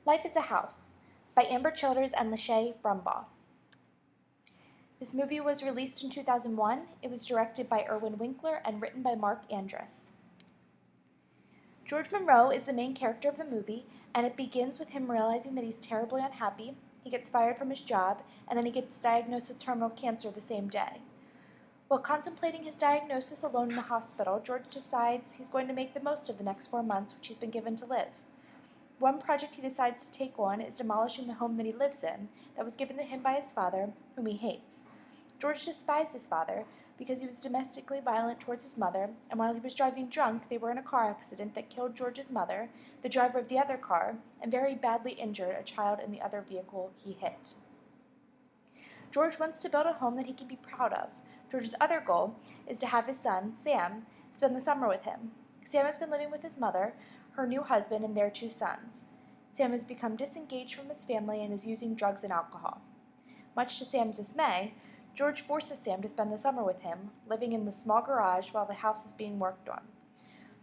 Life is a House by Amber Childers and Lachey Brumbaugh. This movie was released in 2001. It was directed by Irwin Winkler and written by Mark Andrus. George Monroe is the main character of the movie, and it begins with him realizing that he's terribly unhappy. He gets fired from his job, and then he gets diagnosed with terminal cancer the same day. While contemplating his diagnosis alone in the hospital, George decides he's going to make the most of the next 4 months which he's been given to live. One project he decides to take on is demolishing the home that he lives in that was given to him by his father, whom he hates. George despised his father because he was domestically violent towards his mother, and while he was driving drunk, they were in a car accident that killed George's mother, the driver of the other car, and very badly injured a child in the other vehicle he hit. George wants to build a home that he can be proud of. George's other goal is to have his son, Sam, spend the summer with him. Sam has been living with his mother, her new husband, and their 2 sons. Sam has become disengaged from his family and is using drugs and alcohol. Much to Sam's dismay, George forces Sam to spend the summer with him, living in the small garage while the house is being worked on.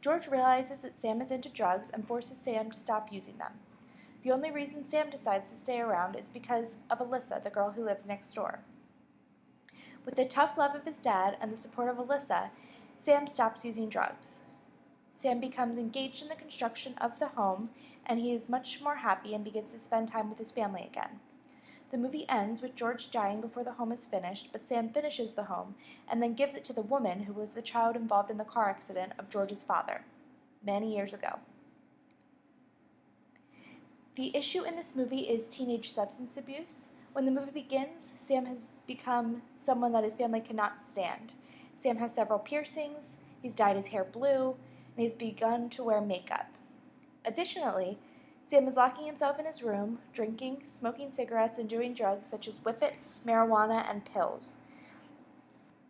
George realizes that Sam is into drugs and forces Sam to stop using them. The only reason Sam decides to stay around is because of Alyssa, the girl who lives next door. With the tough love of his dad and the support of Alyssa, Sam stops using drugs. Sam becomes engaged in the construction of the home, and he is much more happy and begins to spend time with his family again. The movie ends with George dying before the home is finished, but Sam finishes the home and then gives it to the woman who was the child involved in the car accident of George's father, many years ago. The issue in this movie is teenage substance abuse. When the movie begins, Sam has become someone that his family cannot stand. Sam has several piercings, he's dyed his hair blue, and he's begun to wear makeup. Additionally, Sam is locking himself in his room, drinking, smoking cigarettes, and doing drugs such as whippets, marijuana, and pills.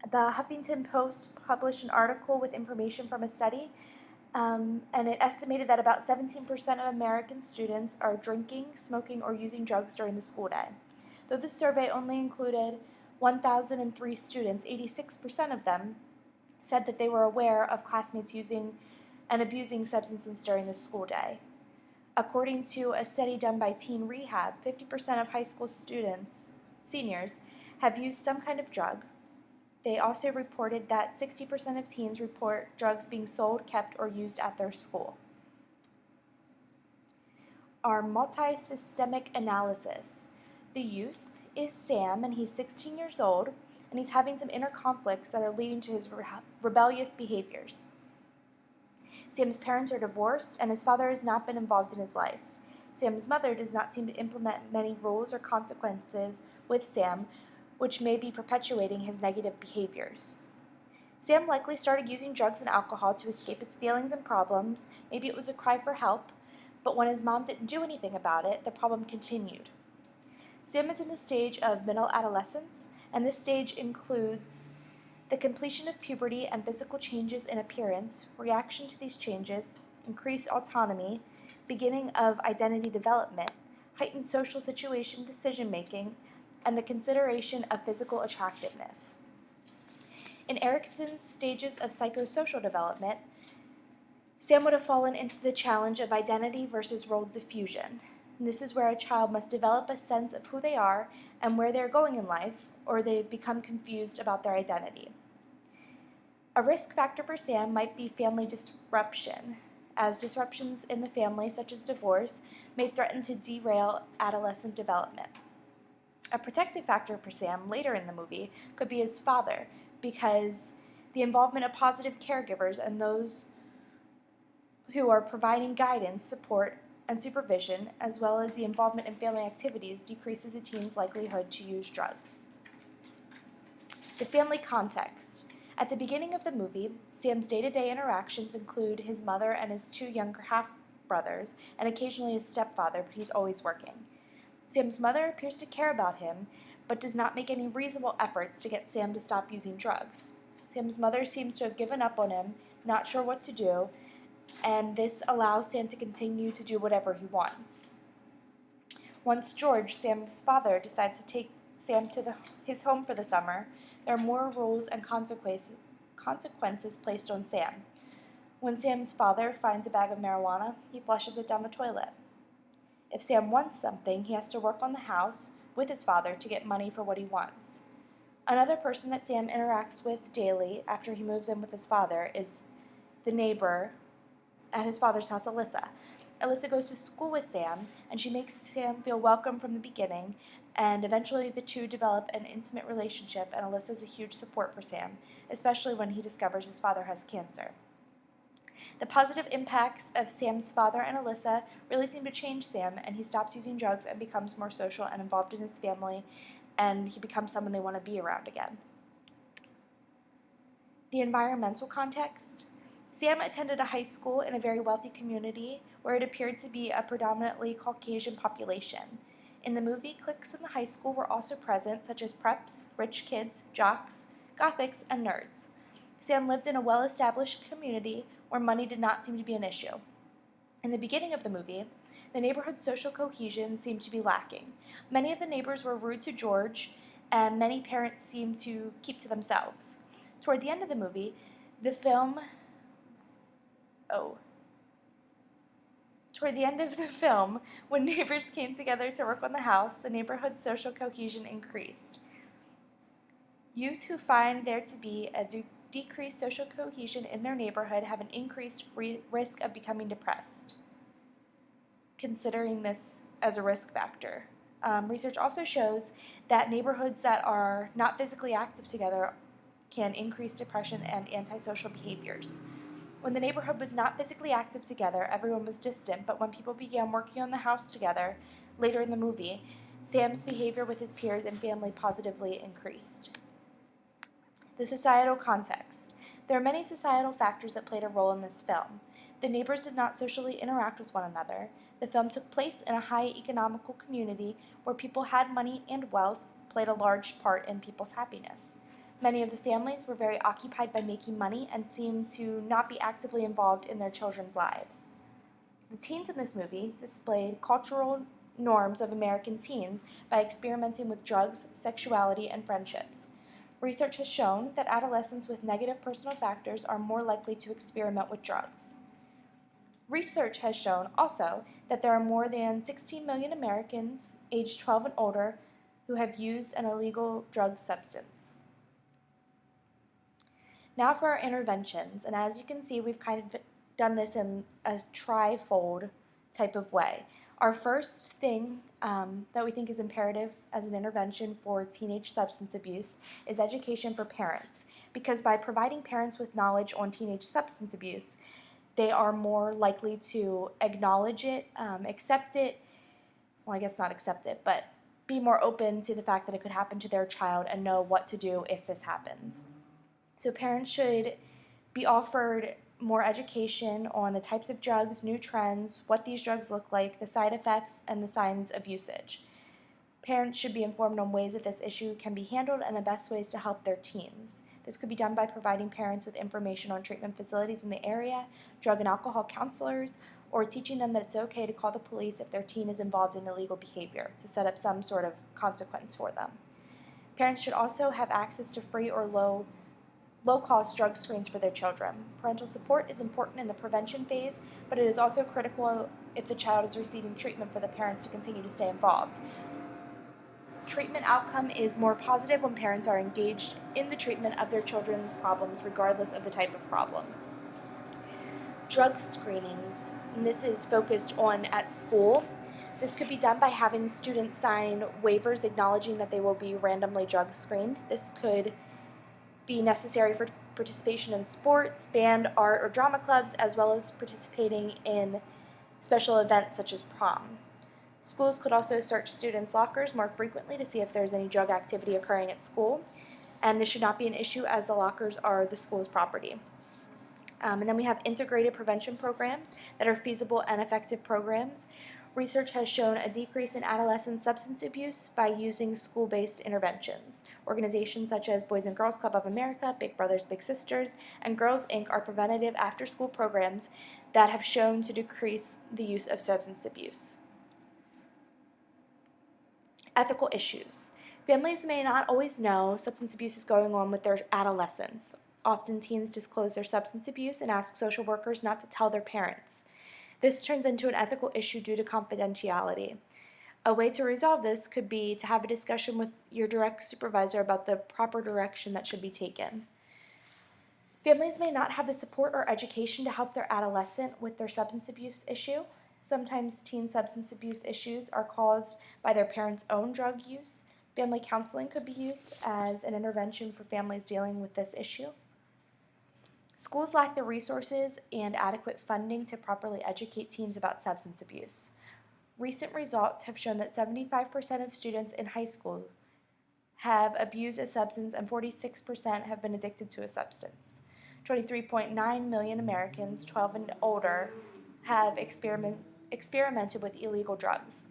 The Huffington Post published an article with information from a study, and it estimated that about 17% of American students are drinking, smoking, or using drugs during the school day. Though the survey only included 1,003 students, 86% of them said that they were aware of classmates using and abusing substances during the school day. According to a study done by Teen Rehab, 50% of high school students, seniors, have used some kind of drug. They also reported that 60% of teens report drugs being sold, kept, or used at their school. Our multi-systemic analysis. The youth is Sam, and he's 16 years old, and he's having some inner conflicts that are leading to his rebellious behaviors. Sam's parents are divorced, and his father has not been involved in his life. Sam's mother does not seem to implement many rules or consequences with Sam, which may be perpetuating his negative behaviors. Sam likely started using drugs and alcohol to escape his feelings and problems. Maybe it was a cry for help, but when his mom didn't do anything about it, the problem continued. Sam is in the stage of middle adolescence, and this stage includes the completion of puberty and physical changes in appearance, reaction to these changes, increased autonomy, beginning of identity development, heightened social situation decision-making, and the consideration of physical attractiveness. In Erikson's stages of psychosocial development, Sam would have fallen into the challenge of identity versus role diffusion. And this is where a child must develop a sense of who they are and where they're going in life, or they become confused about their identity. A risk factor for Sam might be family disruption, as disruptions in the family, such as divorce, may threaten to derail adolescent development. A protective factor for Sam later in the movie could be his father, because the involvement of positive caregivers and those who are providing guidance, support, and supervision, as well as the involvement in family activities, decreases a teen's likelihood to use drugs. The family context. At the beginning of the movie, Sam's day-to-day interactions include his mother and his 2 younger half-brothers, and occasionally his stepfather, but he's always working. Sam's mother appears to care about him, but does not make any reasonable efforts to get Sam to stop using drugs. Sam's mother seems to have given up on him, not sure what to do, and this allows Sam to continue to do whatever he wants. Once George, Sam's father, decides to take Sam to his home for the summer, there are more rules and consequences placed on Sam. When Sam's father finds a bag of marijuana, he flushes it down the toilet. If Sam wants something, he has to work on the house with his father to get money for what he wants. Another person that Sam interacts with daily after he moves in with his father is the neighbor at his father's house, Alyssa. Alyssa goes to school with Sam, and she makes Sam feel welcome from the beginning, and eventually the two develop an intimate relationship, and Alyssa is a huge support for Sam, especially when he discovers his father has cancer. The positive impacts of Sam's father and Alyssa really seem to change Sam, and he stops using drugs and becomes more social and involved in his family, and he becomes someone they want to be around again. The environmental context. Sam attended a high school in a very wealthy community where it appeared to be a predominantly Caucasian population. In the movie, cliques in the high school were also present, such as preps, rich kids, jocks, gothics, and nerds. Sam lived in a well-established community where money did not seem to be an issue. In the beginning of the movie, the neighborhood's social cohesion seemed to be lacking. Many of the neighbors were rude to George, and many parents seemed to keep to themselves. Toward the end of the movie, when neighbors came together to work on the house, the neighborhood's social cohesion increased. Youth who find there to be a decreased social cohesion in their neighborhood have an increased risk of becoming depressed. Considering this as a risk factor. Research also shows that neighborhoods that are not physically active together can increase depression and antisocial behaviors. When the neighborhood was not physically active together, everyone was distant, but when people began working on the house together, later in the movie, Sam's behavior with his peers and family positively increased. The societal context. There are many societal factors that played a role in this film. The neighbors did not socially interact with one another. The film took place in a high economical community where people had money and wealth played a large part in people's happiness. Many of the families were very occupied by making money and seemed to not be actively involved in their children's lives. The teens in this movie displayed cultural norms of American teens by experimenting with drugs, sexuality, and friendships. Research has shown that adolescents with negative personal factors are more likely to experiment with drugs. Research has shown also that there are more than 16 million Americans aged 12 and older who have used an illegal drug substance. Now for our interventions, and as you can see, we've kind of done this in a trifold type of way. Our first thing that we think is imperative as an intervention for teenage substance abuse is education for parents, because by providing parents with knowledge on teenage substance abuse, they are more likely to acknowledge it, accept it, well, I guess not accept it, but be more open to the fact that it could happen to their child and know what to do if this happens. So parents should be offered more education on the types of drugs, new trends, what these drugs look like, the side effects, and the signs of usage. Parents should be informed on ways that this issue can be handled and the best ways to help their teens. This could be done by providing parents with information on treatment facilities in the area, drug and alcohol counselors, or teaching them that it's okay to call the police if their teen is involved in illegal behavior to set up some sort of consequence for them. Parents should also have access to free or low-cost drug screens for their children. Parental support is important in the prevention phase, but it is also critical if the child is receiving treatment for the parents to continue to stay involved. Treatment outcome is more positive when parents are engaged in the treatment of their children's problems, regardless of the type of problem. Drug screenings, and this is focused on at school. This could be done by having students sign waivers acknowledging that they will be randomly drug screened. This could be necessary for participation in sports, band, art, or drama clubs, as well as participating in special events such as prom. Schools could also search students' lockers more frequently to see if there's any drug activity occurring at school, and this should not be an issue as the lockers are the school's property. And then we have integrated prevention programs that are feasible and effective programs. Research has shown a decrease in adolescent substance abuse by using school-based interventions. Organizations such as Boys and Girls Club of America, Big Brothers Big Sisters, and Girls Inc. are preventative after-school programs that have shown to decrease the use of substance abuse. Ethical issues. Families may not always know substance abuse is going on with their adolescents. Often teens disclose their substance abuse and ask social workers not to tell their parents. This turns into an ethical issue due to confidentiality. A way to resolve this could be to have a discussion with your direct supervisor about the proper direction that should be taken. Families may not have the support or education to help their adolescent with their substance abuse issue. Sometimes teen substance abuse issues are caused by their parents' own drug use. Family counseling could be used as an intervention for families dealing with this issue. Schools lack the resources and adequate funding to properly educate teens about substance abuse. Recent results have shown that 75% of students in high school have abused a substance and 46% have been addicted to a substance. 23.9 million Americans 12 and older have experimented with illegal drugs.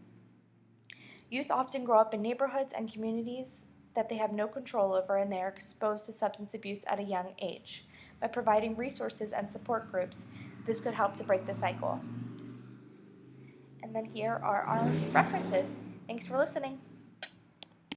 Youth often grow up in neighborhoods and communities that they have no control over, and they are exposed to substance abuse at a young age. By providing resources and support groups, this could help to break the cycle. And then here are our references. Thanks for listening.